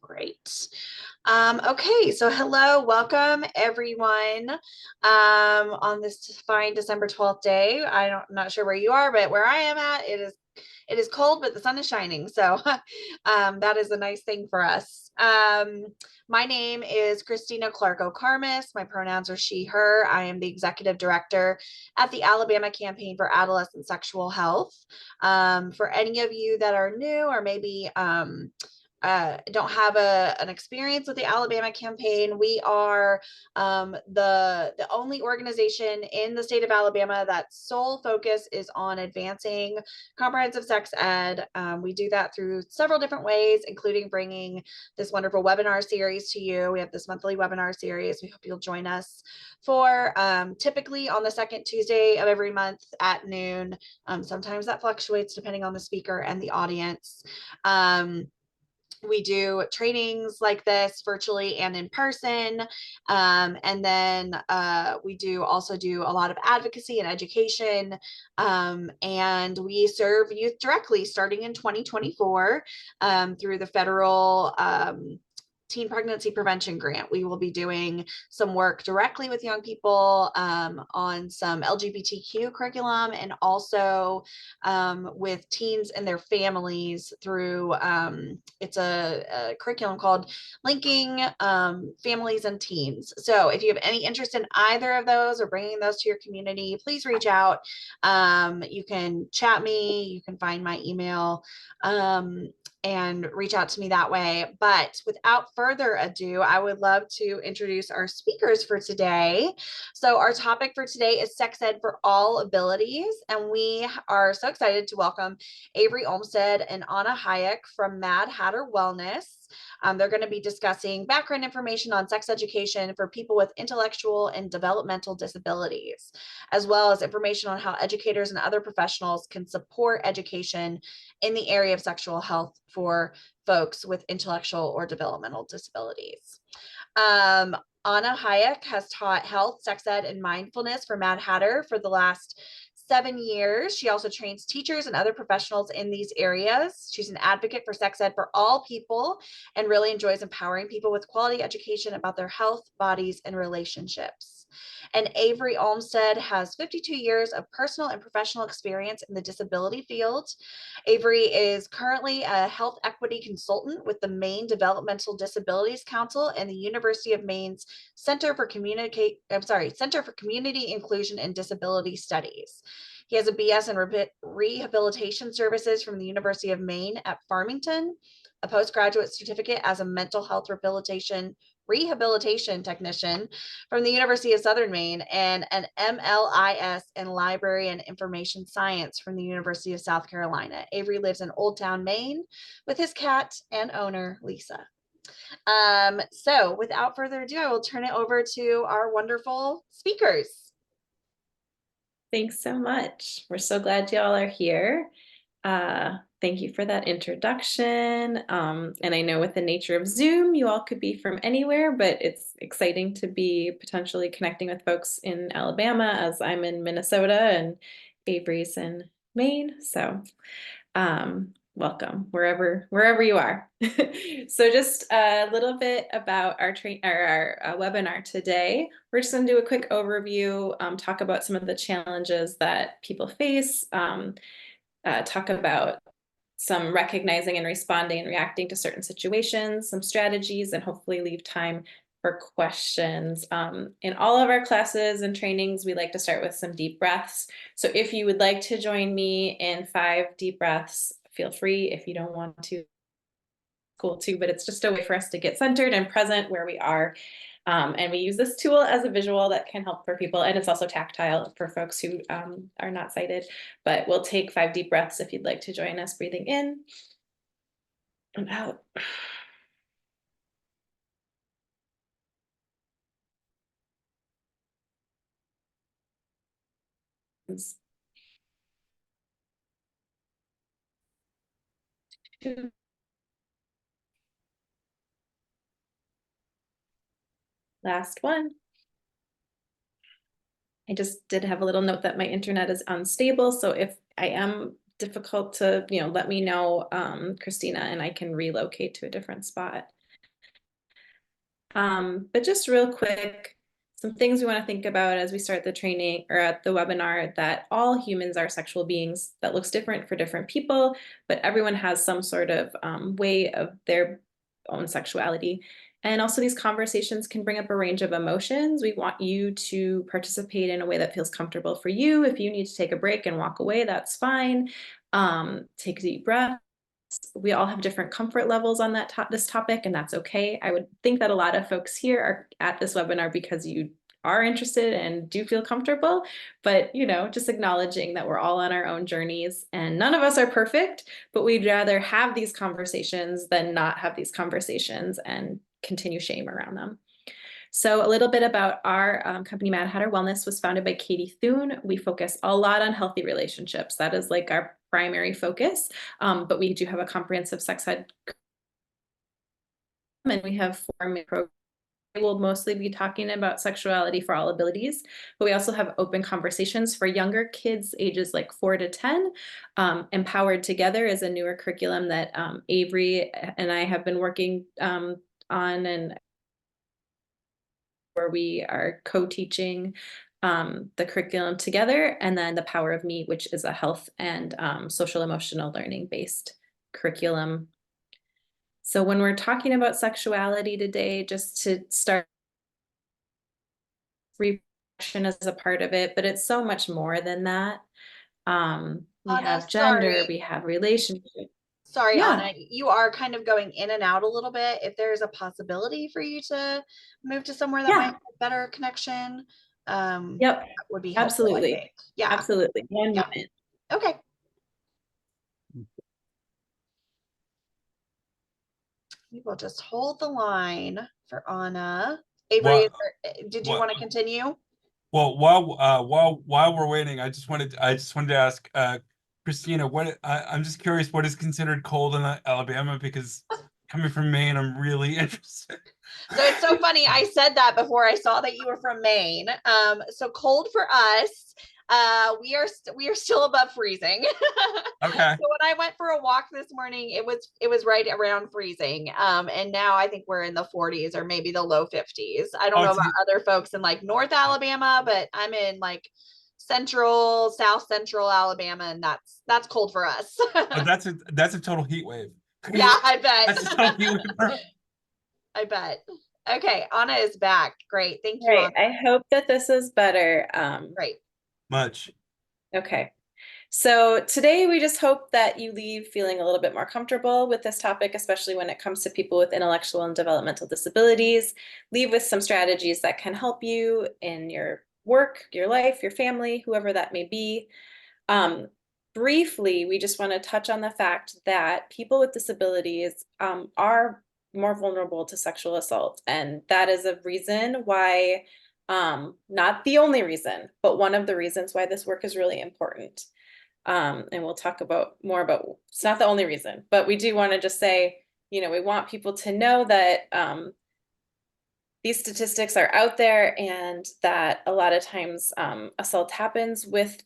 Great. Okay, so hello, welcome everyone on this fine December 12th day. I'm not sure where you are, but where I am at, it is cold, but the sun is shining. So that is a nice thing for us. My name is Christina Clark O'Karmas. My pronouns are she, her. I am the executive director at the Alabama Campaign for Adolescent Sexual Health. For any of you that are new or maybe don't have an experience with the Alabama campaign, we are the only organization in the state of Alabama that sole focus is on advancing comprehensive sex ed. We do that through several different ways, including bringing this wonderful webinar series to you. We have this monthly webinar series. We hope you'll join us for typically on the second Tuesday of every month at noon. Sometimes that fluctuates depending on the speaker and the audience. We do trainings like this virtually and in person. And then we also do a lot of advocacy and education. And we serve youth directly starting in 2024 through the federal Teen Pregnancy Prevention Grant. We will be doing some work directly with young people on some LGBTQ curriculum and also with teens and their families through, it's a curriculum called Linking Families and Teens. So if you have any interest in either of those or bringing those to your community, please reach out. You can chat me, you can find my email. And reach out to me that way. But without further ado, I would love to introduce our speakers for today. So our topic for today is sex ed for all abilities. And we are so excited to welcome Avery Olmstead and Anna Hayek from Mad Hatter Wellness. They're going to be discussing background information on sex education for people with intellectual and developmental disabilities, as well as information on how educators and other professionals can support education in the area of sexual health for folks with intellectual or developmental disabilities. Anna Hayek has taught health, sex ed, and mindfulness for Mad Hatter for the last 7 years. She also trains teachers and other professionals in these areas. She's an advocate for sex ed for all people and really enjoys empowering people with quality education about their health, bodies, and relationships. And Avery Olmstead has 52 years of personal and professional experience in the disability field. Avery is currently a health equity consultant with the Maine Developmental Disabilities Council and the University of Maine's Center for Community Inclusion and Disability Studies. He has a BS in Rehabilitation Services from the University of Maine at Farmington, a postgraduate certificate as a mental health rehabilitation technician from the University of Southern Maine, and an MLIS in Library and Information Science from the University of South Carolina. Avery lives in Old Town, Maine with his cat and owner, Lisa. So without further ado, I will turn it over to our wonderful speakers. Thanks so much. We're so glad y'all are here. Thank you for that introduction. And I know with the nature of Zoom, you all could be from anywhere, but it's exciting to be potentially connecting with folks in Alabama as I'm in Minnesota and Avery's in Maine. So welcome wherever you are. So just a little bit about our webinar today. We're just going to do a quick overview, talk about some of the challenges that people face, talk about some recognizing and responding and reacting to certain situations, some strategies, and hopefully leave time for questions. In all of our classes and trainings, we like to start with some deep breaths. So if you would like to join me in 5 deep breaths, feel free. If you don't want to, cool too, but it's just a way for us to get centered and present where we are. And we use this tool as a visual that can help for people. And it's also tactile for folks who are not sighted. But we'll take 5 deep breaths if you'd like to join us, breathing in and out. Last one. I just did have a little note that my internet is unstable. So if I am difficult to, let me know, Christina, and I can relocate to a different spot. But just real quick, some things we want to think about as we start the training or at the webinar, that all humans are sexual beings. That looks different for different people, but everyone has some sort of way of their own sexuality. And also these conversations can bring up a range of emotions. We want you to participate in a way that feels comfortable for you. If you need to take a break and walk away, that's fine. Take a deep breath. We all have different comfort levels on this topic, and that's okay. I would think that a lot of folks here are at this webinar because you are interested and do feel comfortable, but just acknowledging that we're all on our own journeys and none of us are perfect, but we'd rather have these conversations than not have these conversations and continue shame around them. So a little bit about our company, Mad Hatter Wellness, was founded by Katie Thune. We focus a lot on healthy relationships. That is like our primary focus, but we do have a comprehensive sex ed, and we have 4 main programs. We'll mostly be talking about sexuality for all abilities, but we also have open conversations for younger kids ages like 4 to 10. Empowered Together is a newer curriculum that Avery and I have been working on, and where we are co-teaching the curriculum together, and then The Power of Me, which is a health and social emotional learning based curriculum. So when we're talking about sexuality today, just to start, reproduction is a part of it, but it's so much more than that. We Anna, have gender, sorry. we have relationship. Sorry, Yeah, Anna, you are kind of going in and out a little bit. If there's a possibility for you to move to somewhere that might yeah, have better connection, yep, that would be helpful, I absolutely. think. Yeah. Absolutely. One Yeah. moment. Okay. We will just hold the line for Anna. Avery, What did you what want to continue? well while we're waiting, I just wanted to ask Christina, I'm just curious, what is considered cold in Alabama? Because coming from Maine, I'm really interested. So it's so funny. I said that before I saw that you were from Maine. So cold for us. We are still above freezing. Okay. So when I went for a walk this morning, it was right around freezing. And now I think we're in the 40s or maybe the low 50s. I don't Oh, know about other folks in like North Alabama, but I'm in like central, south central Alabama, and that's cold for us. that's a total heat wave. Yeah, I That's a bet. total heat wave. I bet. Okay, Anna is back. Great. Thank you, Right. Anna. I hope that this is better. Great. Much. Okay. So today we just hope that you leave feeling a little bit more comfortable with this topic, especially when it comes to people with intellectual and developmental disabilities. Leave with some strategies that can help you in your work, your life, your family, whoever that may be. Um, Briefly, we just want to touch on the fact that people with disabilities are more vulnerable to sexual assault. And that is a reason why, not the only reason, but one of the reasons why this work is really important. And we'll talk about more about, it's not the only reason, but we do want to just say, we want people to know that these statistics are out there, and that a lot of times assault happens with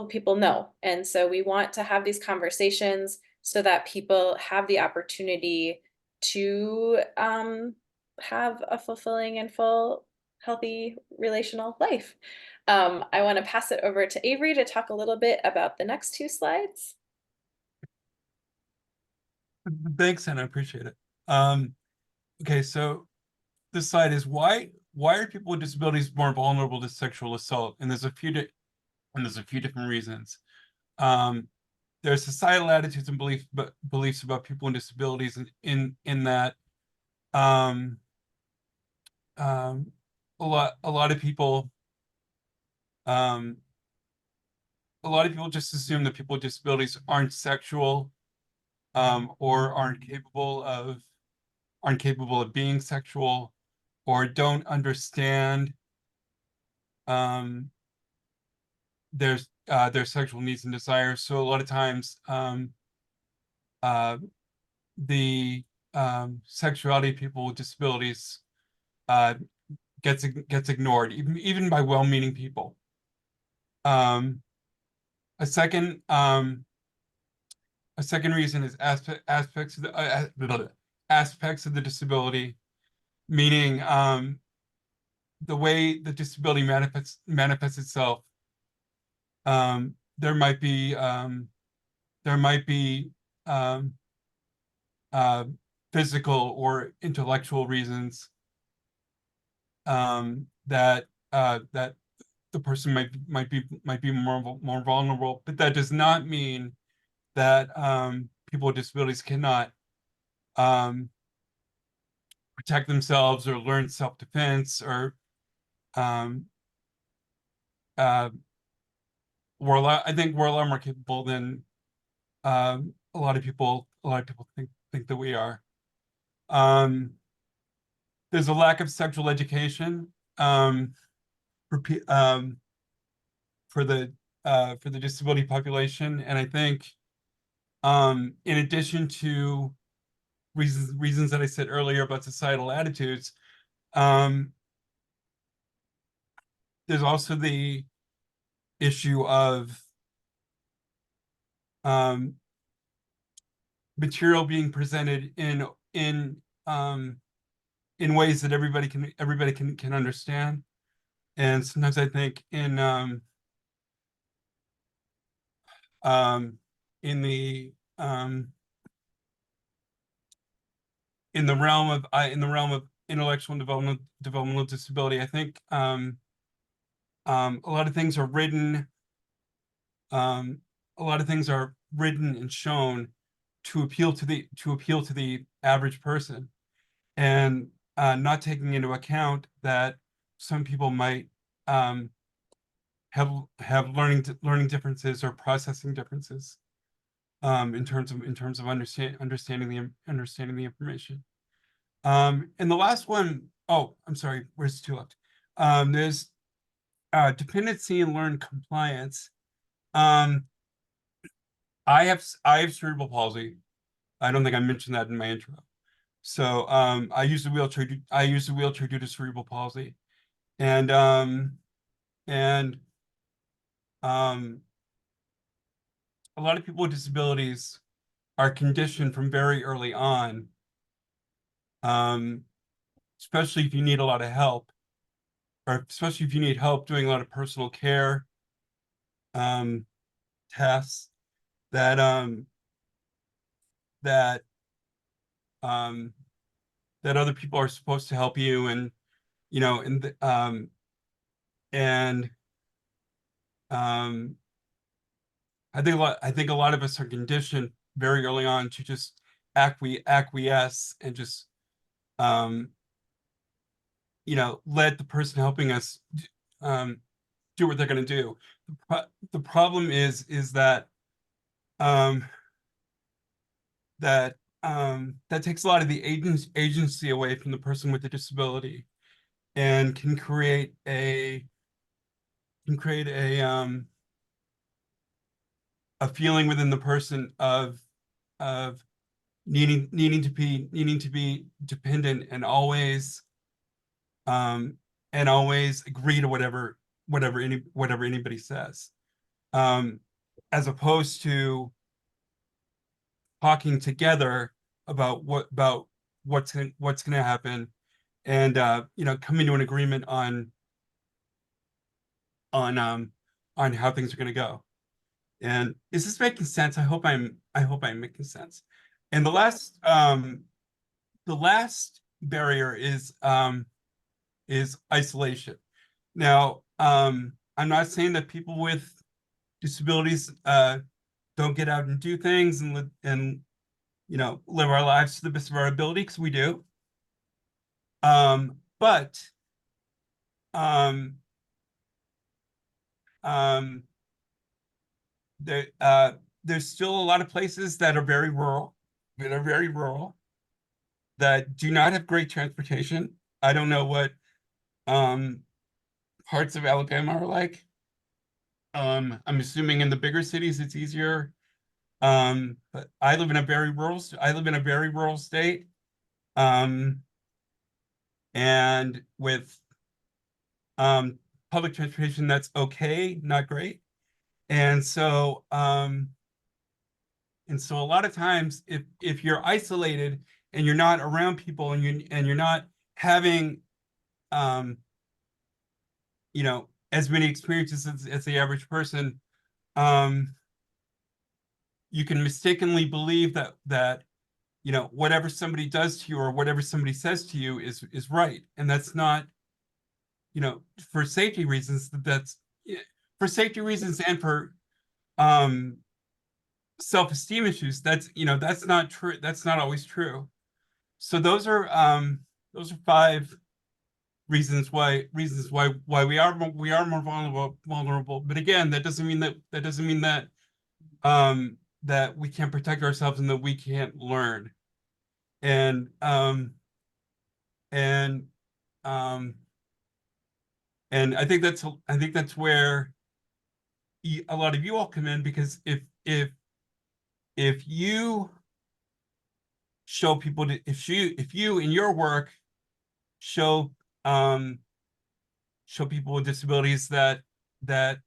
people know. And so we want to have these conversations so that people have the opportunity to have a fulfilling and full healthy relational life. I want to pass it over to Avery to talk a little bit about the next 2 slides. Thanks, and I appreciate it. Okay, so this slide is why are people with disabilities more vulnerable to sexual assault? And there's a few different reasons. Um, there's societal attitudes and beliefs about people with disabilities in that um, um, a lot of people um, just assume that people with disabilities aren't sexual, or aren't capable of being sexual, or don't understand um, their sexual needs and desires. So a lot of times uh, the sexuality of people with disabilities uh, gets ignored, even by well-meaning people. Um, a second um, a second reason is aspects of the disability, meaning the way the disability manifests itself. There might be um, uh, physical or intellectual reasons that the person might be more vulnerable, but that does not mean that people with disabilities cannot um, protect themselves or learn self-defense or um, uh, I think we're a lot more capable than a lot of people think that we are. Um, there's a lack of sexual education um, for for the disability population, and I think in addition to reasons that I said earlier about societal attitudes, um, there's also the issue of um, material being presented um, in ways that everybody can understand. And sometimes I think um, in the in the realm of intellectual and developmental disability, I think a lot of things are written um, a lot of things are written and shown to appeal to the average person, and not taking into account that some people might um, have learning differences or processing differences in terms of understanding the information. And the last one, oh, I'm sorry, where's two left? There's dependency and learned compliance. Um, I have cerebral palsy. I don't think I mentioned that in my intro. So I use the wheelchair due to cerebral palsy. And and um a lot of people with disabilities are conditioned from very early on, um, especially if you need a lot of help, or especially if you need help doing a lot of personal care um tasks that that um that other people are supposed to help you, and you know and and um I think a lot of us are conditioned very early on to just acquiesce and just um let the person helping us um do what they're going to do. The problem is that um that takes a lot of the agency away from the person with the disability, and can create a feeling within the person of needing to be dependent, and always agree to whatever anybody says, um as opposed to talking together about what's going to happen, and coming to an agreement on um on how things are going to go. And is this making sense? I hope I'm making sense. And the last barrier is isolation. Now, I'm not saying that people with disabilities don't get out and do things and live our lives to the best of our ability, because we do. But um, um, there there's still a lot of places that are very rural, that do not have great transportation. I don't know what um, parts of Alabama are like. I'm assuming in the bigger cities it's easier. But I live in a very rural state. Um, and with um, public transportation that's okay, not great. And so a lot of times if you're isolated and you're not around people, and you're not having um as many experiences as the average person, um you can mistakenly believe that whatever somebody does to you or whatever somebody says to you is right, and that's not, for safety reasons. That's for safety reasons and for um self-esteem issues. That's not true. That's not always true. So those are five reasons why we are more vulnerable. But again, that doesn't mean that we can't protect ourselves and that we can't learn. And and um and I think that's where a lot of you all come in, because if you show people to, if you in your work show um show people with disabilities that that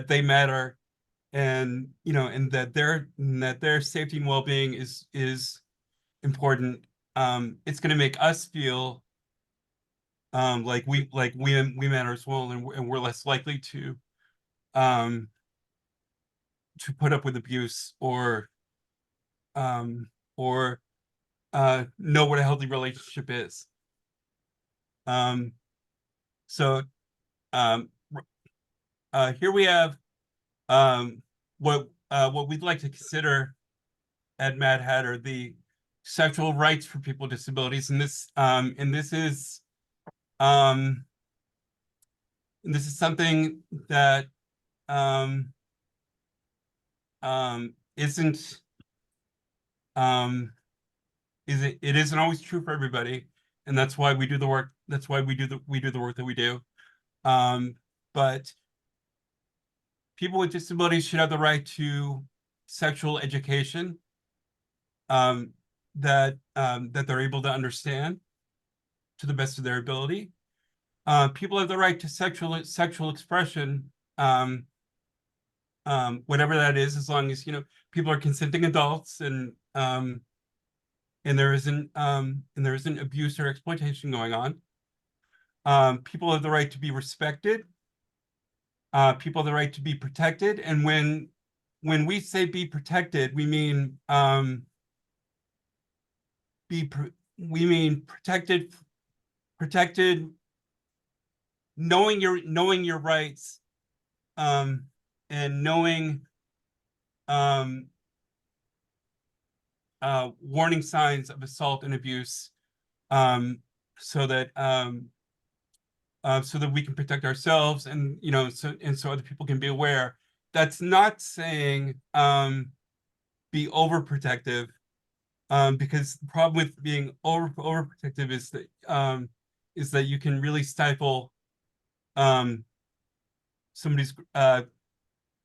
they matter, and that their safety and well-being is important, it's going to make us feel like we matter as well, and we're less likely um to put up with abuse, um or know what a healthy relationship is. um so um Here we have what we'd like to consider at Mad Hatter the sexual rights for people with disabilities, um and this is something that um isn't um it isn't always true for everybody, and that's why we do the work. That's why we do the work that we do. But people with disabilities should have the right to sexual education, that they're able to understand to the best of their ability. People have the right to sexual expression, whatever that is, as long as people are consenting adults, and there isn't abuse or exploitation going on. People have the right to be respected. People have the right to be protected, and when we say be protected, be we mean protected, knowing your rights, and knowing um warning signs of assault and abuse, um so that we can protect ourselves, and so other people can be aware. That's not saying be overprotective, because the problem with being overprotective is that you can really stifle um somebody's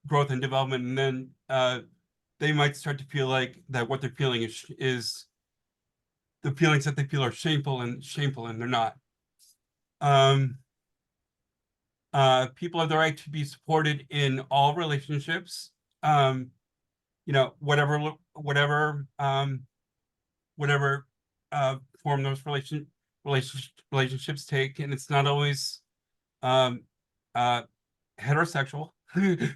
growth and development, and then they might start to feel like that what they're feeling is the feelings that they feel are shameful, and they're not. Um, People have the right to be supported in all relationships, um, whatever form those relationships take, and it's not always um, uh, heterosexual. There's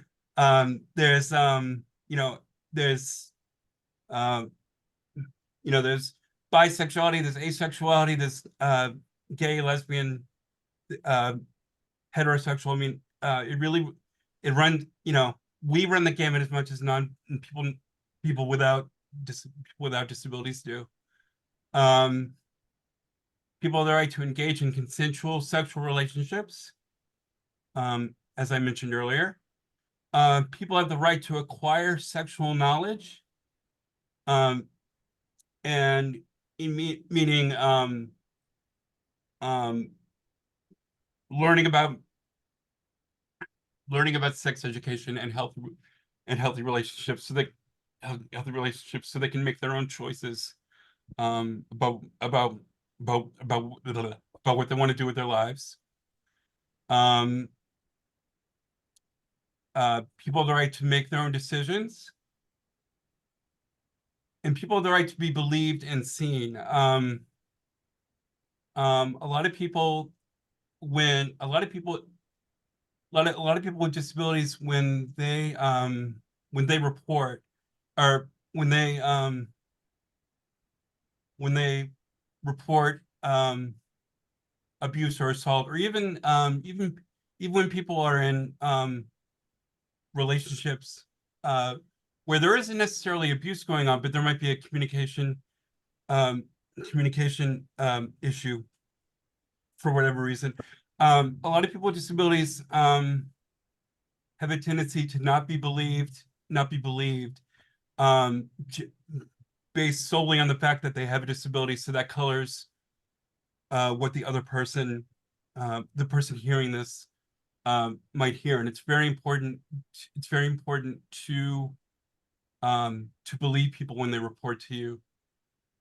there's um, there's bisexuality, there's asexuality, there's gay, lesbian, uh, heterosexual. I mean, it runs. We run the gamut as much as non people without disabilities do. Um, People have the right to engage in consensual sexual relationships, as I mentioned earlier. People have the right to acquire sexual knowledge, um, and meaning um, learning about sex education and healthy relationships, so they can make their own choices, about what they want to do with their lives. Um, People have the right to make their own decisions, and people have the right to be believed and seen. A lot of people, when a lot of people, a lot of people with disabilities, when they report, or when they report abuse or assault, or even when people are in relationships uh, where there isn't necessarily abuse going on, but there might be a um, communication issue for whatever reason. A lot of people with disabilities have a tendency to not be believed, um, based solely on the fact that they have a disability. So that colors what the person hearing this might hear, and it's very important. It's very important to believe people when they report to you,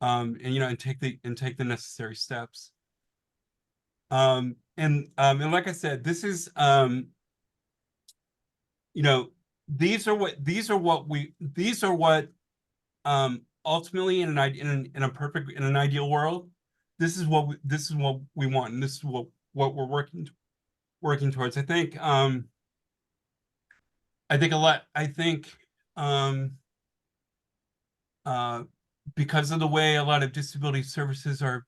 and take the necessary steps. And like I said, this is you know these are what ultimately in an ideal world, this is what we want, and this is what we're working towards. I think a lot. I think uh, because of the way a lot of disability services are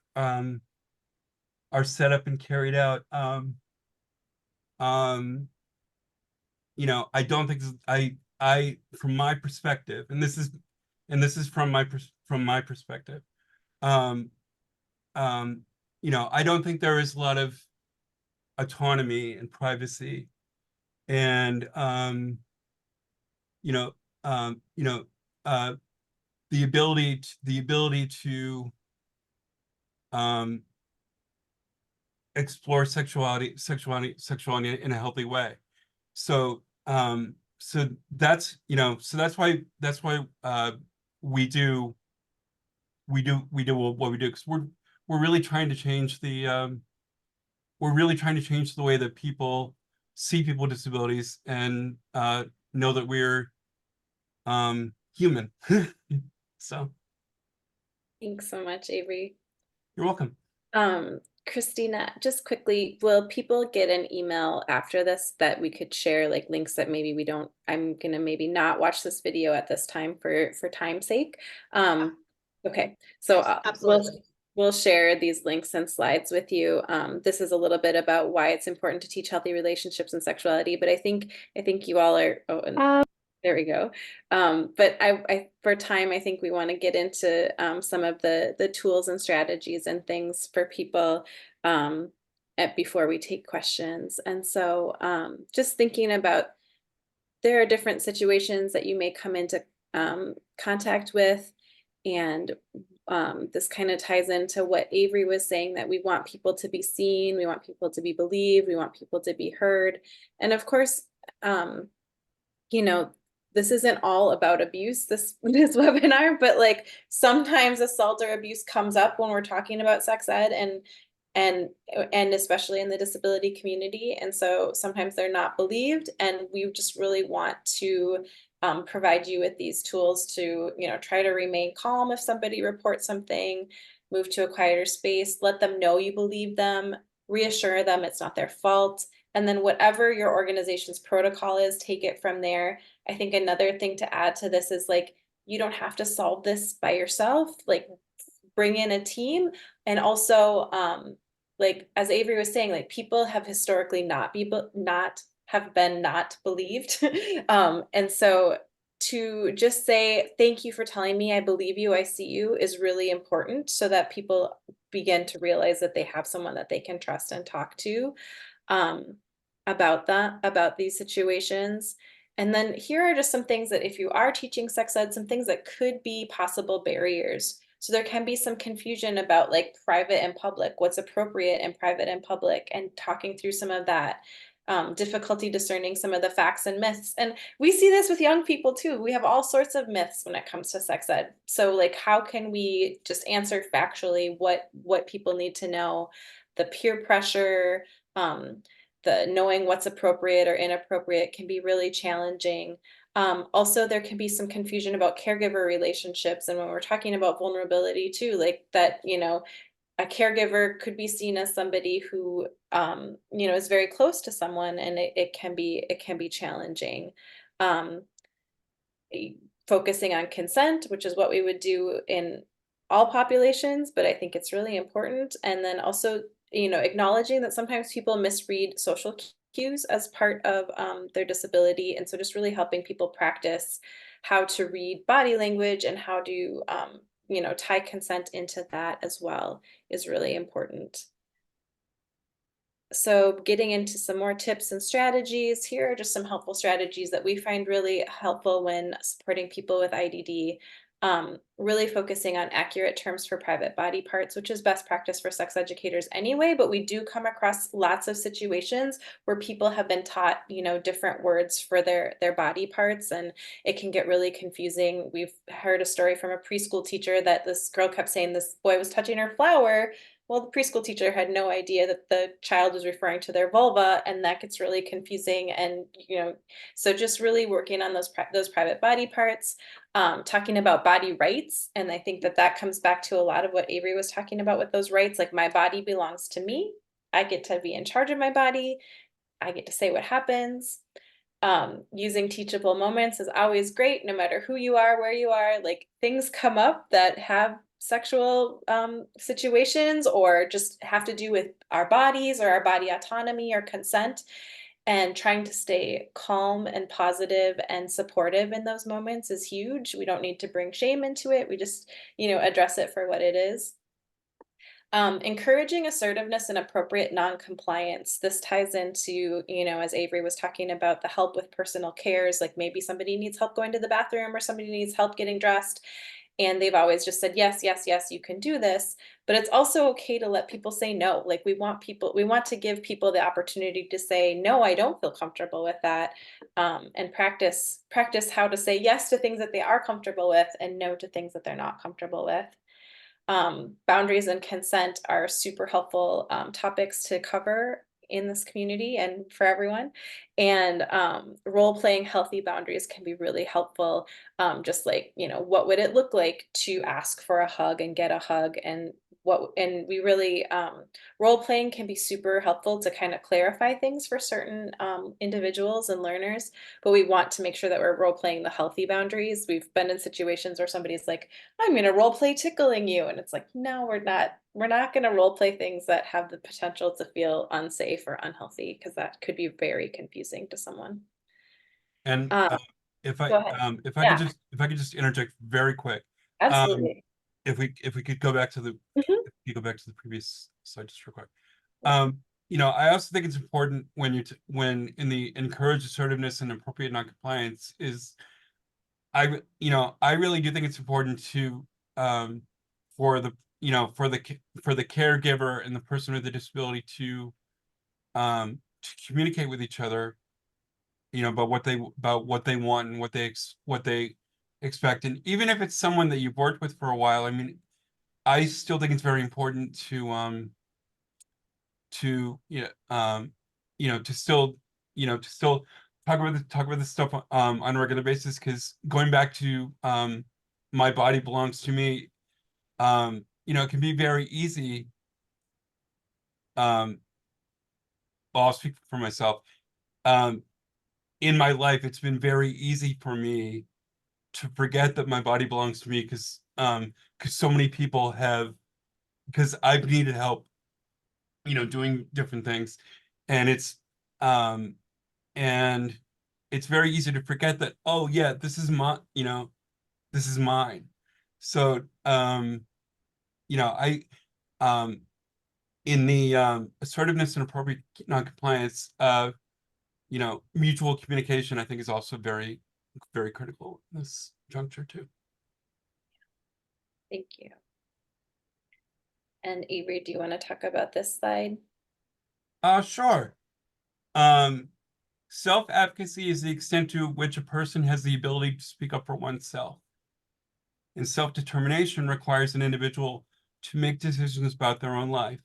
set up and carried out, um, I don't think I from my perspective, and this is from my perspective, um, um, I don't think there is a lot of autonomy and privacy, and you know, um, you know, uh, the ability to um, explore sexuality in a healthy way. So that's why we do what we do, because we're really trying to change the way that people see people with disabilities, and know that we're human. So Thanks so much, Avery. you're welcome. Christina, just quickly, will people get an email after this that we could share, like links that maybe we don't, I'm gonna maybe not watch this video at this time for time's sake. Okay, so Absolutely. we'll share these links and slides with you. This is a little bit about why it's important to teach healthy relationships and sexuality, but I think you all are, oh, and there we go. But for time, I think we want to get into some of the tools and strategies and things for people before we take questions. And so just thinking about, there are different situations that you may come into contact with, and this kind of ties into what Avery was saying, that we want people to be seen, we want people to be believed, we want people to be heard. And of course, um, you know, this isn't all about abuse, this webinar, but like sometimes assault or abuse comes up when we're talking about sex ed, and and especially in the disability community. And so sometimes they're not believed, and we just really want to provide you with these tools to, try to remain calm if somebody reports something, move to a quieter space, let them know you believe them, reassure them it's not their fault, and then whatever your organization's protocol is, take it from there. I think another thing to add to this is, like, you don't have to solve this by yourself. Like, bring in a team. And also, like as Avery was saying, like, people have historically not been not believed. And so to just say thank you for telling me, I believe you, I see you, is really important, so that people begin to realize that they have someone that they can trust and talk to um, about these situations. And then here are just some things that, if you are teaching sex ed, some things that could be possible barriers. So there can be some confusion about, like, private and public, what's appropriate in private and public, and talking through some of that. Difficulty discerning some of the facts and myths. And we see this with young people too. We have all sorts of myths when it comes to sex ed. So, like, how can we just answer factually what people need to know? The peer pressure, the knowing what's appropriate or inappropriate can be really challenging. Also, there can be some confusion about caregiver relationships. And when we're talking about vulnerability too, like that, a caregiver could be seen as somebody who, is very close to someone, and it can be challenging. Um, e- Focusing on consent, which is what we would do in all populations, but I think it's really important. And then also, acknowledging that sometimes people misread social cues as part of their disability. And so just really helping people practice how to read body language and how to, tie consent into that as well is really important. So, getting into some more tips and strategies, here are just some helpful strategies that we find really helpful when supporting people with IDD. Really focusing on accurate terms for private body parts, which is best practice for sex educators anyway. But we do come across lots of situations where people have been taught, different words for their body parts, and it can get really confusing. We've heard a story from a preschool teacher that this girl kept saying this boy was touching her flower. Well, the preschool teacher had no idea that the child was referring to their vulva, and that gets really confusing. And so just really working on those private body parts, talking about body rights, and I think that comes back to a lot of what Avery was talking about with those rights. Like, my body belongs to me. I get to be in charge of my body. I get to say what happens. Using teachable moments is always great, no matter who you are, where you are. Like, things come up that have sexual situations or just have to do with our bodies or our body autonomy or consent, and trying to stay calm and positive and supportive in those moments is huge. We don't need to bring shame into it. We just, address it for what it is. Encouraging assertiveness and appropriate non-compliance. This ties into, as Avery was talking about, the help with personal cares, like maybe somebody needs help going to the bathroom or somebody needs help getting dressed. And they've always just said, yes, yes, yes, you can do this. But it's also okay to let people say no. Like, we want to give people the opportunity to say, no, I don't feel comfortable with that. And practice how to say yes to things that they are comfortable with and no to things that they're not comfortable with. Boundaries and consent are super helpful topics to cover in this community and for everyone. And role playing healthy boundaries can be really helpful. Just like, what would it look like to ask for a hug and get a hug? And we really, role playing can be super helpful to kind of clarify things for certain individuals and learners. But we want to make sure that we're role playing the healthy boundaries. We've been in situations where somebody's like, I'm gonna role play tickling you. And it's like, no, we're not. We're not gonna role play things that have the potential to feel unsafe or unhealthy, because that could be very confusing to someone. And Um, if Go ahead. Yeah, I could just interject very quick. Um, absolutely. if we could go back to the Mhm. if you go back to the previous slide just real quick. Um, I also think it's important when when in the encourage assertiveness and appropriate noncompliance is I really do think it's important to for the for the caregiver and the person with the disability to communicate with each other, about what they want and what they expect. And even if it's someone that you've worked with for a while, I mean, I still think it's very important to to still talk about this stuff on a regular basis, because going back to my body belongs to me, it can be very easy. um I'll speak for myself. um in my life, it's been very easy for me to forget that my body belongs to me, because so many people have, because I've needed help, doing different things. And um and it's very easy to forget that, oh yeah, this is mine. So I um in the assertiveness and appropriate noncompliance, mutual communication, I think, is also very, very critical in this juncture too. Thank you. And Avery, do you want to talk about this slide? Sure. Um, Self-advocacy is the extent to which a person has the ability to speak up for oneself. And self-determination requires an individual to make decisions about their own life.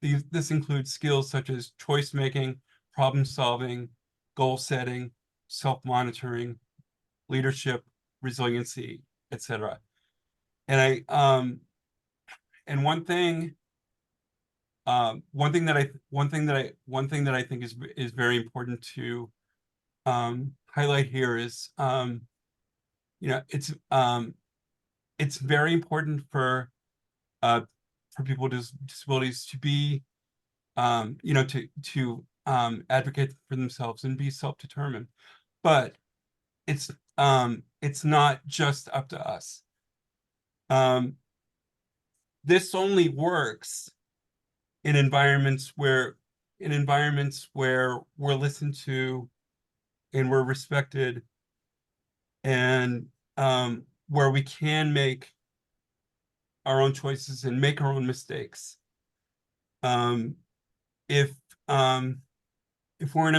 This includes skills such as choice making, problem solving, goal setting, self-monitoring, leadership, resiliency, etc. And one thing that I think is very important to highlight here is it's very important for people with disabilities to be to advocate for themselves and be self-determined, but it's not just up to us. This only works in environments where we're listened to and we're respected, and where we can make our own choices and make our own mistakes. If we're in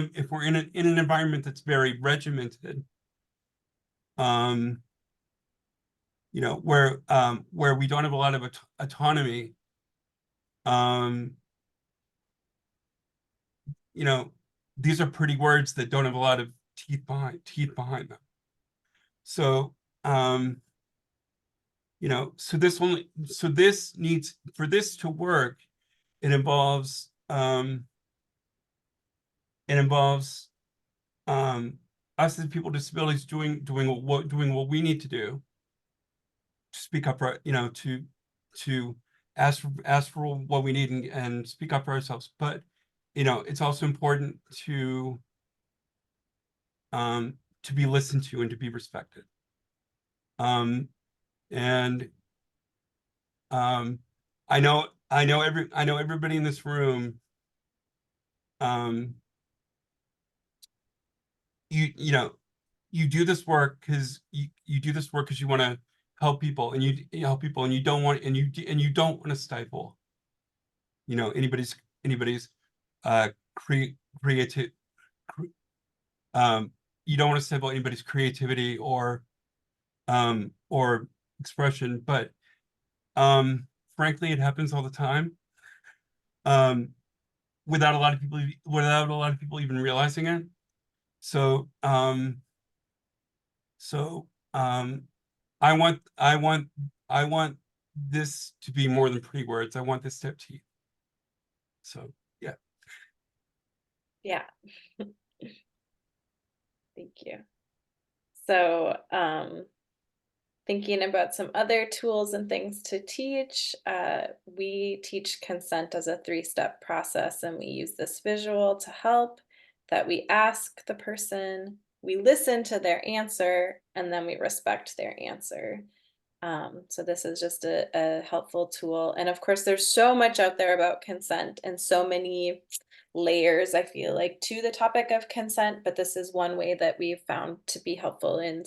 an environment that's very regimented, where we don't have a lot of autonomy, these are pretty words that don't have a lot of teeth behind them. So so this needs, for this to work, it involves us as people with disabilities doing what we need to do to speak up, right, to ask for what we need and speak up for ourselves. But it's also important to be listened to and to be respected. And I know everybody in this room, you do this work because you want to help people, and you help people, and you don't want to stifle anybody's creative you don't want to stifle anybody's creativity or expression, but frankly, it happens all the time, without a lot of people even realizing it. So I want this to be more than pretty words. I want this to have teeth. So yeah. Yeah. Thank you. So thinking about some other tools and things to teach, we teach consent as a 3-step process, and we use this visual to help, that we ask the person, we listen to their answer, and then we respect their answer. So this is just a helpful tool. And of course, there's so much out there about consent and so many layers, I feel like, to the topic of consent, but this is one way that we've found to be helpful in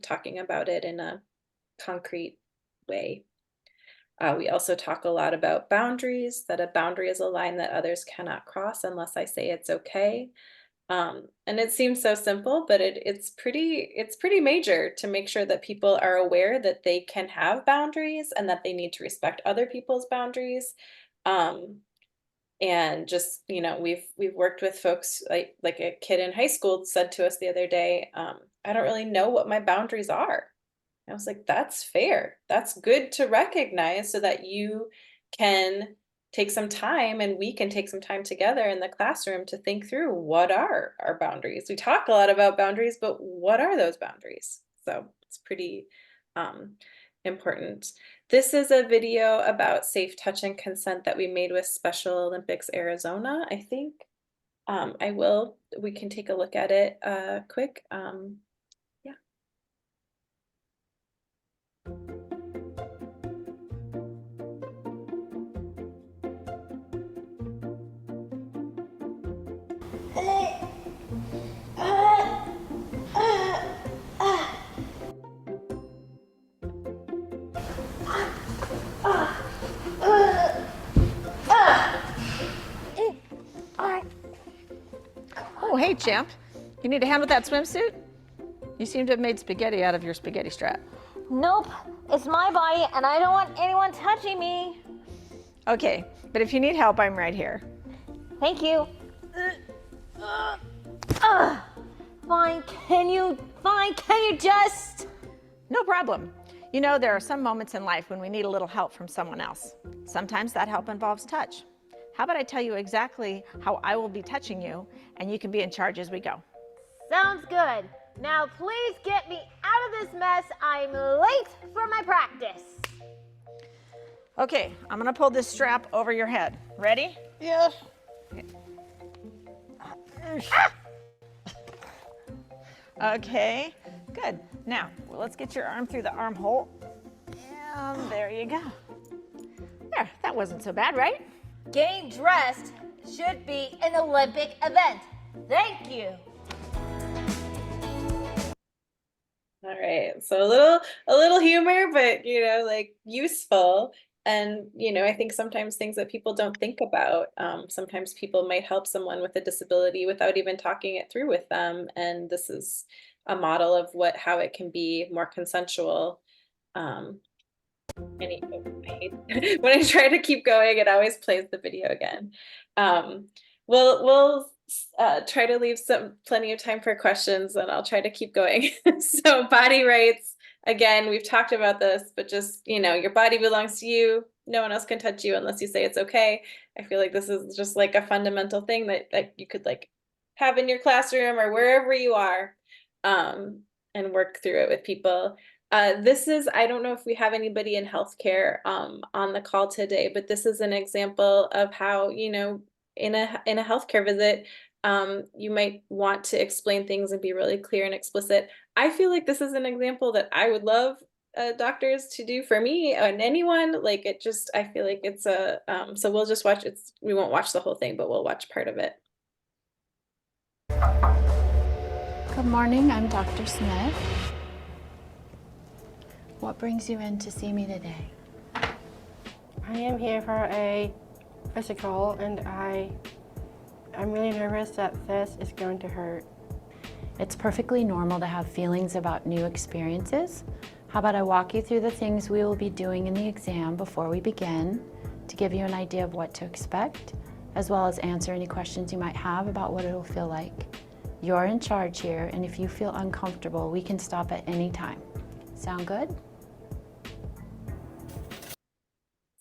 talking about it in a concrete way. We also talk a lot about boundaries, that a boundary is a line that others cannot cross unless I say it's okay. And it seems so simple, but it's pretty major to make sure that people are aware that they can have boundaries and that they need to respect other people's boundaries. And just, we've worked with folks, like a kid in high school said to us the other day, I don't really know what my boundaries are. I was like, that's fair. That's good to recognize so that you can take some time and we can take some time together in the classroom to think through, what are our boundaries? We talk a lot about boundaries, but what are those boundaries? So it's pretty important. This is a video about safe touch and consent that we made with Special Olympics Arizona, I think. We can take a look at it quick. Yeah. Oh, hey, champ. You need a hand with that swimsuit? You seem to have made spaghetti out of your spaghetti strap. Nope, it's my body and I don't want anyone touching me. Okay, but if you need help, I'm right here. Thank you. Fine, can you just? No problem. You know, there are some moments in life when we need a little help from someone else. Sometimes that help involves touch. How about I tell you exactly how I will be touching you, and you can be in charge as we go. Sounds good. Now please get me out of this mess. I'm late for my practice. Okay, I'm gonna pull this strap over your head. Ready? Yes. Okay, good. Now, let's get your arm through the armhole. And there you go. There, that wasn't so bad, right? Getting dressed should be an Olympic event. Thank you. All right, so a little humor, but like useful. And I think sometimes things that people don't think about. Sometimes people might help someone with a disability without even talking it through with them. And this is a model of how it can be more consensual. Um, when I try to keep going, it always plays the video again. We'll try to leave plenty of time for questions, and I'll try to keep going. So body rights, again, we've talked about this, but just, your body belongs to you. No one else can touch you unless you say it's okay. I feel like this is just like a fundamental thing that you could like have in your classroom or wherever you are, and work through it with people. I don't know if we have anybody in healthcare on the call today, but this is an example of how, in a healthcare visit, you might want to explain things and be really clear and explicit. I feel like this is an example that I would love doctors to do for me and anyone. Like I feel like it's so we'll just watch it. We won't watch the whole thing, but we'll watch part of it. Good morning, I'm Dr. Smith. What brings you in to see me today? I am here for a physical, and I'm really nervous that this is going to hurt. It's perfectly normal to have feelings about new experiences. How about I walk you through the things we will be doing in the exam before we begin to give you an idea of what to expect, as well as answer any questions you might have about what it'll feel like. You're in charge here, and if you feel uncomfortable, we can stop at any time. Sound good?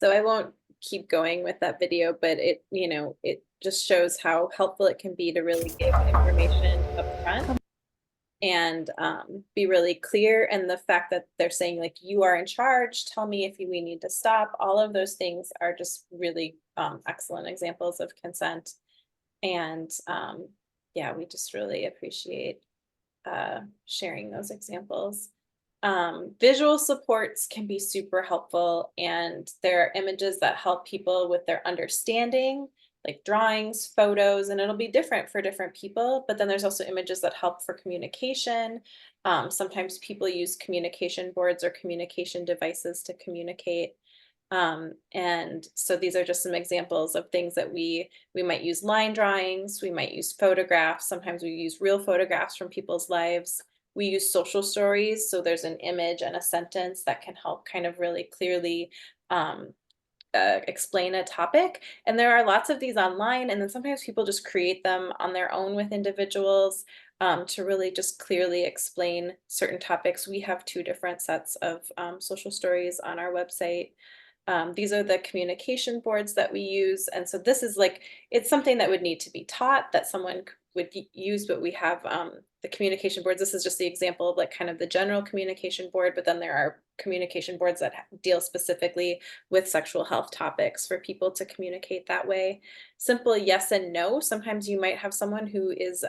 So I won't keep going with that video, but it just shows how helpful it can be to really give information up front and be really clear. And the fact that they're saying like, you are in charge, tell me if we need to stop. All of those things are just really excellent examples of consent. And yeah, we just really appreciate sharing those examples. Visual supports can be super helpful, and there are images that help people with their understanding, like drawings, photos, and it'll be different for different people. But then there's also images that help for communication. Sometimes people use communication boards or communication devices to communicate. And so these are just some examples of things that we might use line drawings, we might use photographs. Sometimes we use real photographs from people's lives. We use social stories, so there's an image and a sentence that can help kind of really clearly explain a topic. And there are lots of these online, and then sometimes people just create them on their own with individuals to really just clearly explain certain topics. We have 2 different sets of social stories on our website. These are the communication boards that we use. And so this is like, it's something that would need to be taught, that someone would use, but we have the communication boards. This is just the example of like kind of the general communication board, but then there are communication boards that deal specifically with sexual health topics for people to communicate that way. Simple yes and no. Sometimes you might have someone who is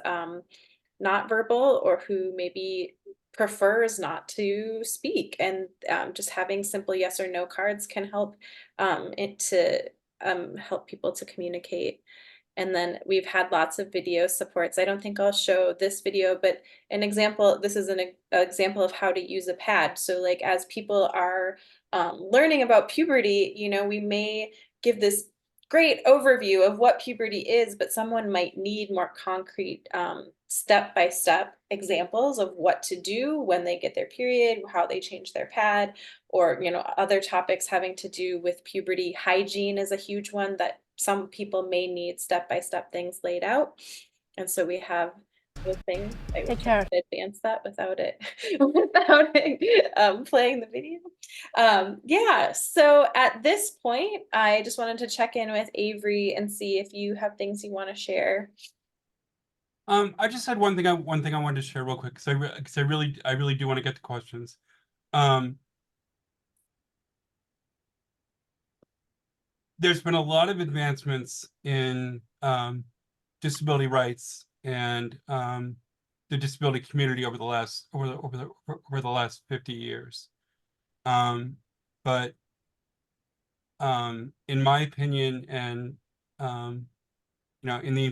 not verbal, or who maybe prefers not to speak, and just having simple yes or no cards can help help people to communicate. And then we've had lots of video supports. I don't think I'll show this video, but an example, this is an example of how to use a pad. So like as people are learning about puberty, we may give this great overview of what puberty is, but someone might need more concrete step-by-step examples of what to do when they get their period, how they change their pad, or other topics having to do with puberty. Hygiene is a huge one that some people may need step-by-step things laid out. And so we have thing. I wish Take I care. could advance that without it without it playing the video. Yeah, so at this point, I just wanted to check in with Avery and see if you have things you want to share. I just had one thing I wanted to share real quick because I really do want to get to questions. Um, there's been a lot of advancements in disability rights and the disability community over the last 50 years. But in my opinion, and in the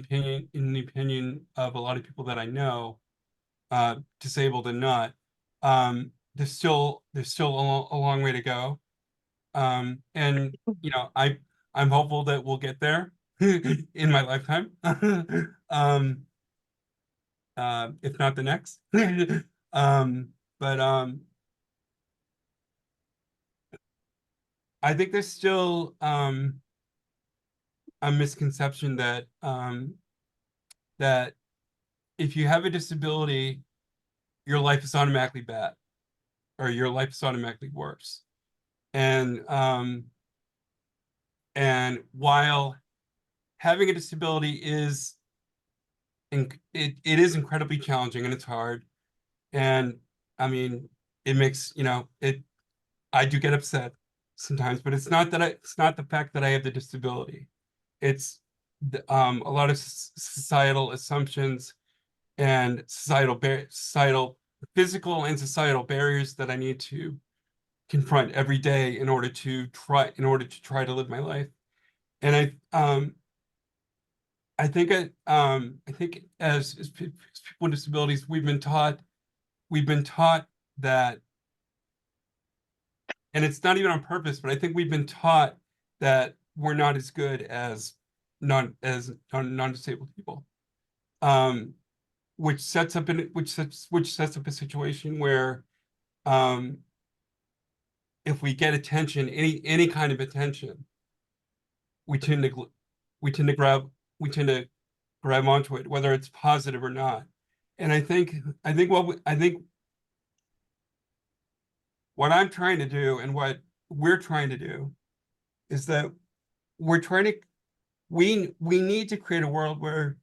opinion of a lot of people that I know, disabled and not, there's still a long way to go. And I'm hopeful that we'll get there in my lifetime. If not the next. But I think there's still a misconception that if you have a disability, your life is automatically bad, or your life is automatically worse. And while having a disability it is incredibly challenging and it's hard. And I mean, it makes, I do get upset sometimes, but it's not the fact that I have the disability. It's a lot of societal assumptions and societal physical and societal barriers that I need to confront every day in order to try to live my life. And I think as people with disabilities, we've been taught that, and it's not even on purpose, but I think we've been taught that we're not as good as non-disabled people. Which sets up a situation where if we get attention, any kind of attention, we tend to we tend to grab we tend to grab onto it, whether it's positive or not. And I think what I'm trying to do and what we're trying to do is that we're trying to we need to create a world where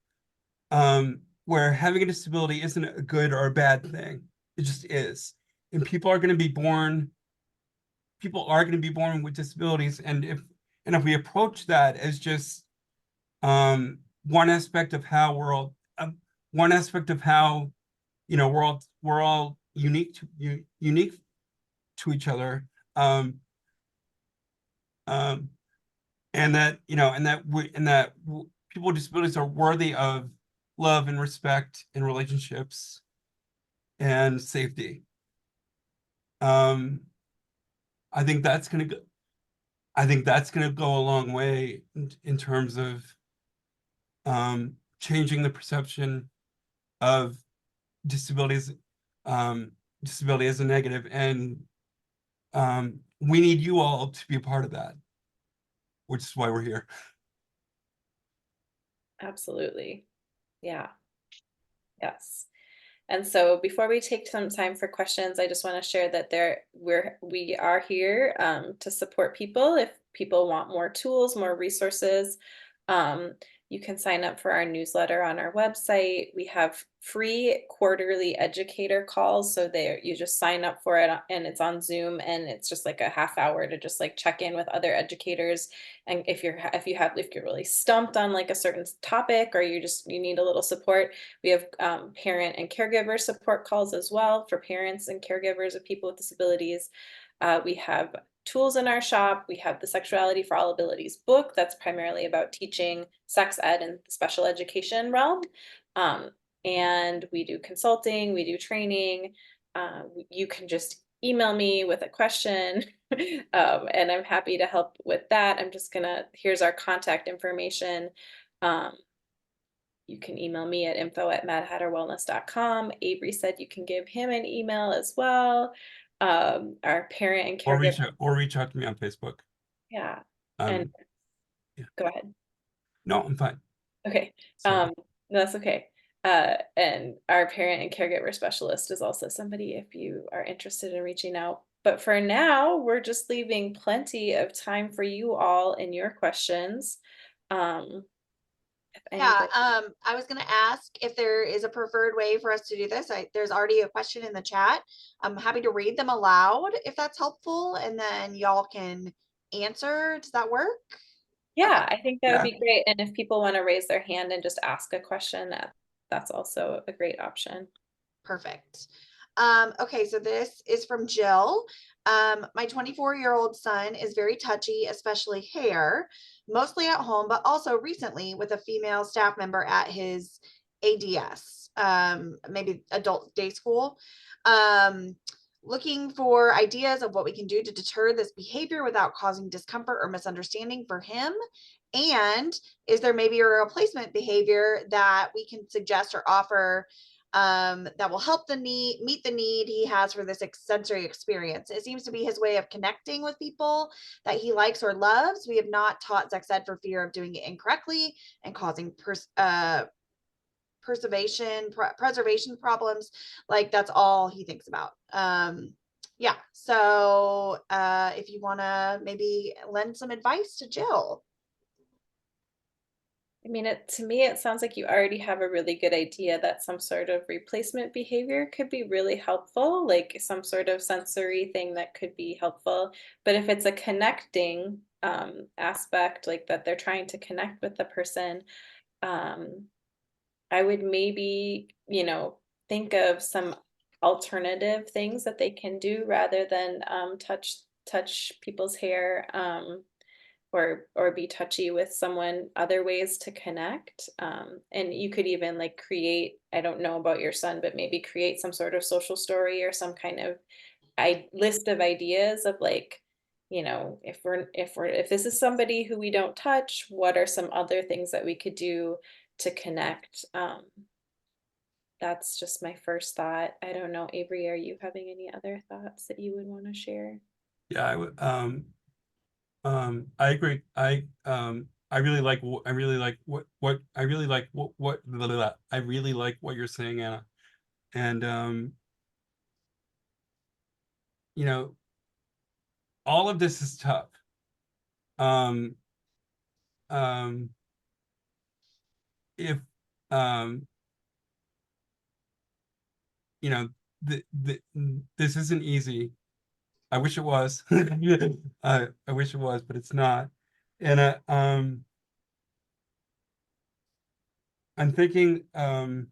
having a disability isn't a good or a bad thing. It just is. And people are going to be born with disabilities. And if we approach that as just one aspect of how one aspect of how, we're all unique to each other. Um, and that, people with disabilities are worthy of love and respect in relationships and safety. I think that's gonna go. I think that's gonna go a long way in terms of changing the perception of disabilities, disability as a negative, and we need you all to be a part of that, which is why we're here. Absolutely. Yeah. Yes. And so before we take some time for questions, I just want to share that we are here to support people. If people want more tools, more resources, um, you can sign up for our newsletter on our website. We have free quarterly educator calls. So there you just sign up for it and it's on Zoom, and it's just like a half hour to just like check in with other educators. And if you're really stumped on like a certain topic, or you need a little support, we have parent and caregiver support calls as well for parents and caregivers of people with disabilities. We have tools in our shop. We have the Sexuality for All Abilities book that's primarily about teaching sex ed and special education realm. And we do consulting, we do training. You can just email me with a question and I'm happy to help with that. Here's our contact information. You can email me at info@madhatterwellness.com. Avery said you can give him an email as well. Our parent and caregiver. Or reach out to me on Facebook. Yeah. And Yeah. go ahead. No, I'm fine. Okay. Sorry. No, that's okay. And our parent and caregiver specialist is also somebody if you are interested in reaching out. But for now, we're just leaving plenty of time for you all and your questions. If Yeah, anybody, I was gonna ask if there is a preferred way for us to do this. There's already a question in the chat. I'm happy to read them aloud if that's helpful, and then y'all can answer. Does that work? Okay, yeah, I think that would Yeah. be great. And if people want to raise their hand and just ask a question, that's also a great option. perfect. Okay, so this is from Jill. My 24-year-old son is very touchy, especially hair, mostly at home, but also recently with a female staff member at his ADS, maybe adult day school. Um, Looking for ideas of what we can do to deter this behavior without causing discomfort or misunderstanding for him. And is there maybe a replacement behavior that we can suggest or offer that will help meet the need he has for this sensory experience? It seems to be his way of connecting with people that he likes or loves. We have not taught sex ed for fear of doing it incorrectly and causing preservation problems. Like that's all he thinks about. Yeah, so if you want to maybe lend some advice to Jill. I mean, to me, it sounds like you already have a really good idea that some sort of replacement behavior could be really helpful, like some sort of sensory thing that could be helpful. But if it's a connecting aspect, like that they're trying to connect with the person, um, I would maybe, think of some alternative things that they can do rather than touch people's hair. Or be touchy with someone, other ways to connect. And you could even like create, I don't know about your son, but maybe create some sort of social story or some kind of list of ideas of like, if this is somebody who we don't touch, what are some other things that we could do to connect? That's just my first thought. I don't know, Avery, are you having any other thoughts that you would want to share? Yeah, I would, I agree. I really like, I really like I really like blah, blah, blah. I really like what you're saying, Anna. And, you know, all of this is tough. Um, um, if, um, you know, this isn't easy. I wish it was. I wish it was, but it's not. And, I'm thinking, I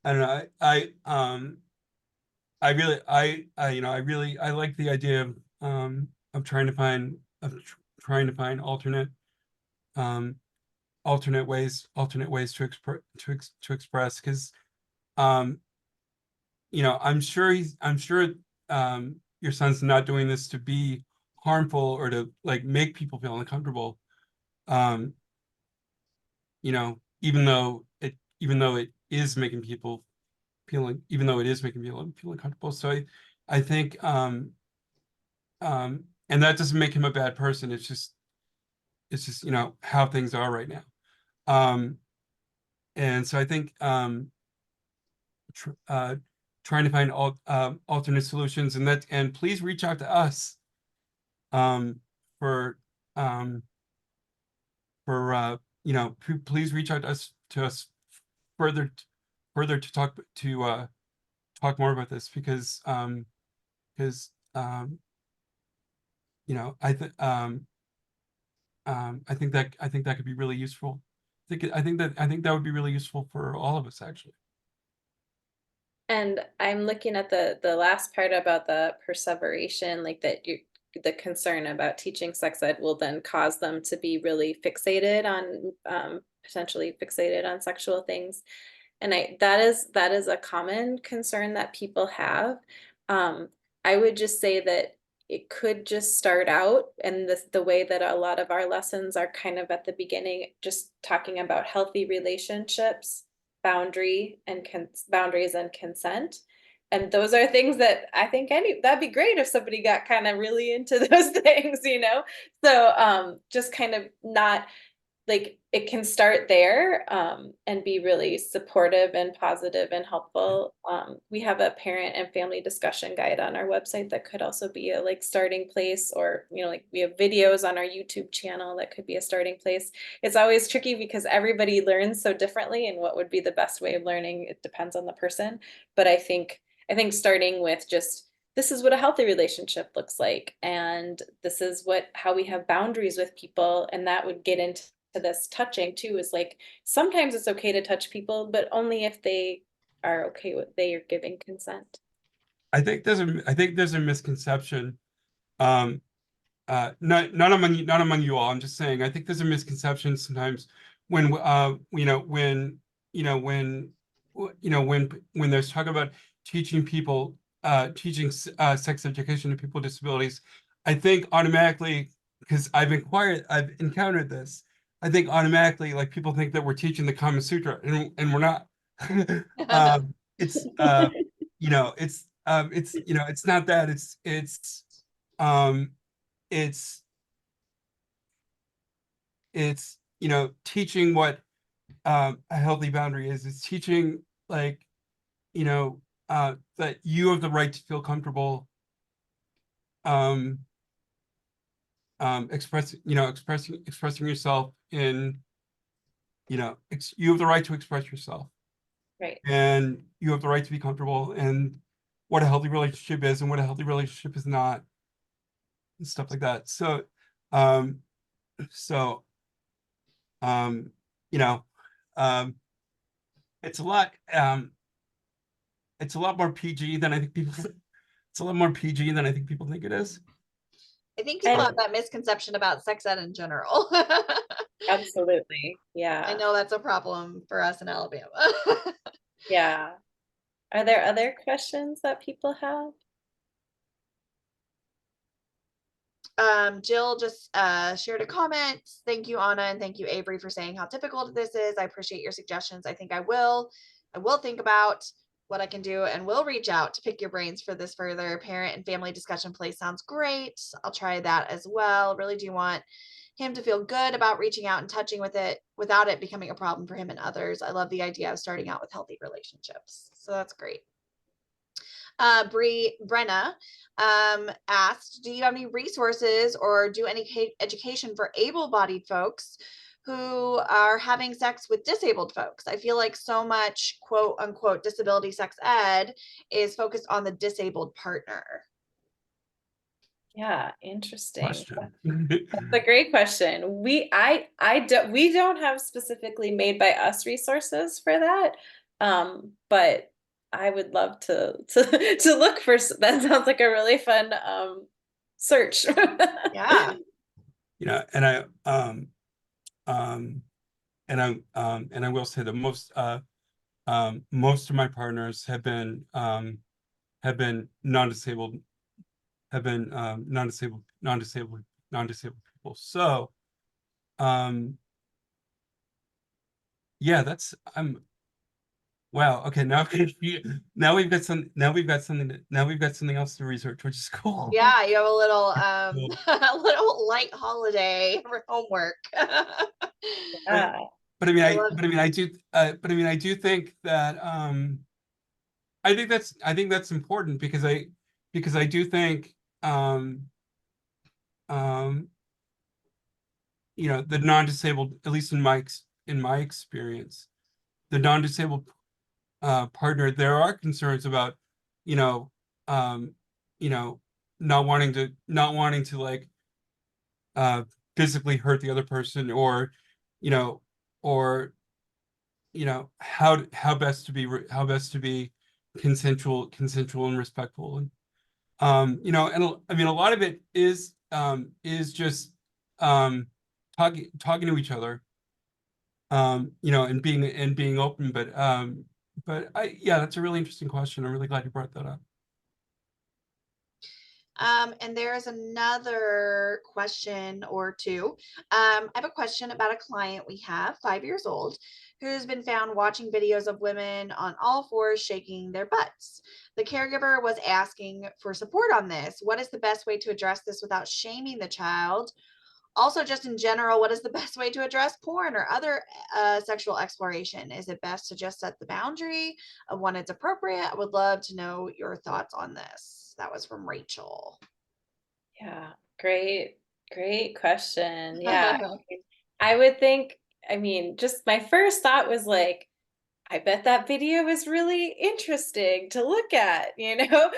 don't know, I like the idea of trying to find um, alternate ways to express, because, um, I'm sure, your son's not doing this to be harmful or to like make people feel uncomfortable. Um, even though it is making people even though it is making people feel uncomfortable. So I think, and that doesn't make him a bad person. It's just, how things are right now. And so I think, tr trying to find alternate solutions, and please reach out to us, um, for, um, please reach out to us further, to talk more about this, because, I think, I think that could be really useful. I think that would be really useful for all of us, actually. And I'm looking at the last part about the perseveration, like that the concern about teaching sex ed will then cause them to be really fixated on potentially fixated on sexual things. And that is a common concern that people have. Um, I would just say that it could just start out, and the way that a lot of our lessons are kind of at the beginning, just talking about healthy relationships, boundaries and consent. And those are things that I think that'd be great if somebody got kind of really into those things. So just kind of not like it can start there, and be really supportive and positive and helpful. We have a parent and family discussion guide on our website that could also be a like starting place, or like we have videos on our YouTube channel that could be a starting place. It's always tricky because everybody learns so differently, and what would be the best way of learning, it depends on the person. But I think starting with just, this is what a healthy relationship looks like, and this is how we have boundaries with people, and that would get into this touching too, is like sometimes it's okay to touch people, but only if they are okay with they are giving consent. I think there's a misconception, not among you all. I'm just saying, I think there's a misconception sometimes when when there's talk about teaching people teaching sex education to people with disabilities. I think automatically, because I've encountered this, I think automatically like people think that we're teaching the Kama Sutra, and we're not. It's it's not that. Um it's teaching what a healthy boundary is. It's teaching, like, that you have the right to feel comfortable um expressing yourself in, you have the right to express yourself, Right. and you have the right to be comfortable, and what a healthy relationship is and what a healthy relationship is not, and stuff like that. Um so um you know um it's a lot more PG than I think people it's a lot more PG than I think people think it is. I think people And have that misconception about sex ed in general. absolutely, I yeah, know that's a problem for us in Alabama. yeah. Are there other questions that people have? Jill just shared a comment. Thank you, Anna, and thank you, Avery, for saying how difficult this is. I appreciate your suggestions. I think I will think about what I can do and will reach out to pick your brains for this further. Parent and family discussion place sounds great. I'll try that as well. Really do want him to feel good about reaching out and touching with it without it becoming a problem for him and others. I love the idea of starting out with healthy relationships. So that's great. Brenna asked, do you have any resources or do any education for able-bodied folks who are having sex with disabled folks? I feel like so much quote unquote disability sex ed is focused on the disabled partner. Yeah, interesting. Question. That's a great question. We don't have specifically made by us resources for that. But I would love to to look for that. Sounds like a really fun search. Yeah. And I and I will say that most of my partners have been non-disabled, non-disabled people. So yeah, that's wow. Okay, now we've got something else to research, which is cool. Yeah, you have a little Cool. a little light holiday homework. Yeah. But I mean, I love I do think that I think that's important, because I do think um the non-disabled, at least in my experience, the non-disabled partner, there are concerns about, you know, um, you know, not wanting to like physically hurt the other person, or, you know, or how best to be consensual and respectful, and and I mean, a lot of it is just talking to each other, and being open. But yeah, that's a really interesting question. I'm really glad you brought that up. And there's another question or two. I have a question about a client we have, 5 years old, who's been found watching videos of women on all fours shaking their butts. The caregiver was asking for support on this. What is the best way to address this without shaming the child Also, just in general, what is the best way to address porn or other sexual exploration? Is it best to just set the boundary of when it's appropriate? I would love to know your thoughts on this. That was from Rachel. Yeah, great question. Yeah, I would think, I mean, just my first thought was like, I bet that video is really interesting to look at, you know?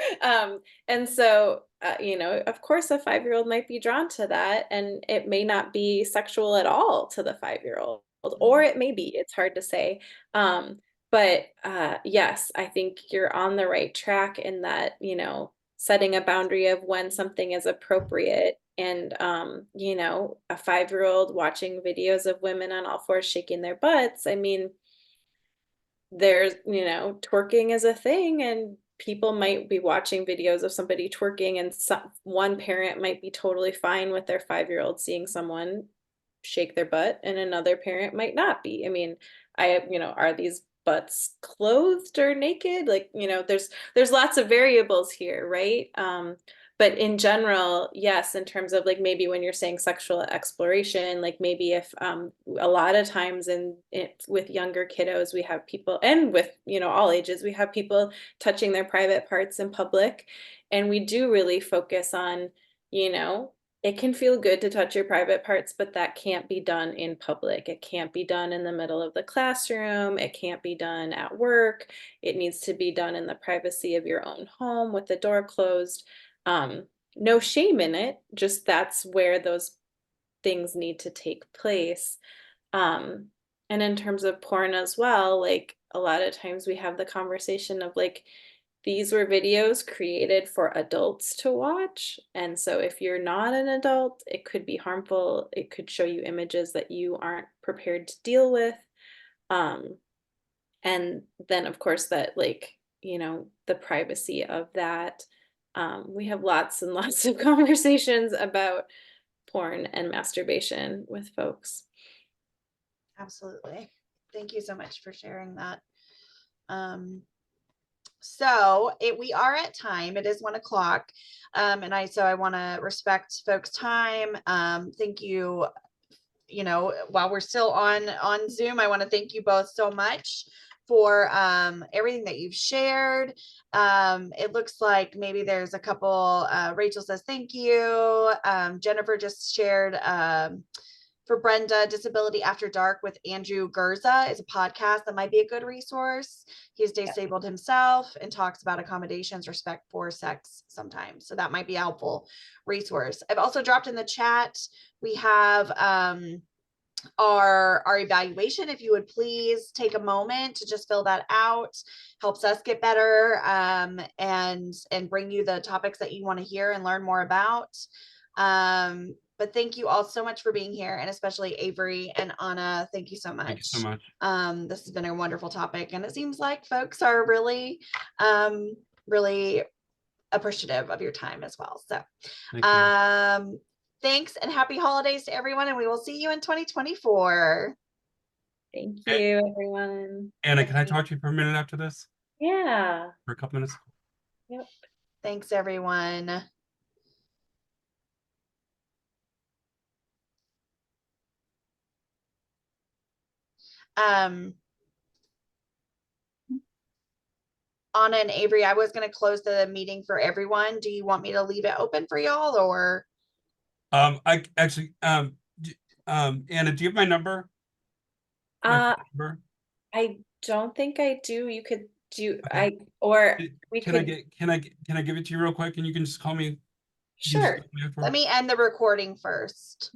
And so, you know, of course, a 5-year-old might be drawn to that, and it may not be sexual at all to the 5-year-old, or it may be, it's hard to say. But yes, I think you're on the right track in that, you know, setting a boundary of when something is appropriate. And, you know, a 5-year-old watching videos of women on all fours shaking their butts, I mean, there's, you know, twerking is a thing, and people might be watching videos of somebody twerking, and one parent might be totally fine with their 5-year-old seeing someone shake their butt, and another parent might not be. I mean, you know, are these butts clothed or naked? Like, you know, there's lots of variables here, right? But in general, yes, in terms of like maybe when you're saying sexual exploration, like maybe if a lot of times with younger kiddos, we have people, and with, you know, all ages, we have people touching their private parts in public, and we do really focus on, you know, it can feel good to touch your private parts, but that can't be done in public. It can't be done in the middle of the classroom. It can't be done at work. It needs to be done in the privacy of your own home with the door closed. No shame in it, just that's where those things need to take place. And in terms of porn as well, like a lot of times we have the conversation of like, these were videos created for adults to watch. And so if you're not an adult, it could be harmful. It could show you images that you aren't prepared to deal with. And then of course that, like, you know, the privacy of that. We have lots and lots of conversations about porn and masturbation with folks. Absolutely. Thank you so much for sharing that. So we are at time. It is 1 o'clock. And I want to respect folks' time. Thank you. You know, while we're still on Zoom, I want to thank you both so much for everything that you've shared. It looks like maybe there's a couple. Rachel says thank you. Jennifer just shared for Brenda, Disability After Dark with Andrew Gurza is a podcast that might be a good resource. He's disabled himself and talks about accommodations, respect for sex sometimes. So that might be a helpful resource. I've also dropped in the chat, we have our evaluation. If you would please take a moment to just fill that out, helps us get better, and bring you the topics that you want to hear and learn more about. But thank you all so much for being here, and especially Avery and Anna. Thank you so much. Thank you so much. This has been a wonderful topic, and it seems like folks are really, really appreciative of your time as well. So, thanks and happy holidays to everyone, and we will see you in 2024. Thank you, everyone. Anna, can I talk to you for a minute after this? Yeah. For a couple minutes? Yep. Thanks, everyone. Anna and Avery, I was going to close the meeting for everyone. Do you want me to leave it open for y'all, or? I actually, Anna, do you have my number? My phone number? I don't think I do. You could do, okay. Can I give it to you real quick, and you can just call me? Sure. Let me end the recording first.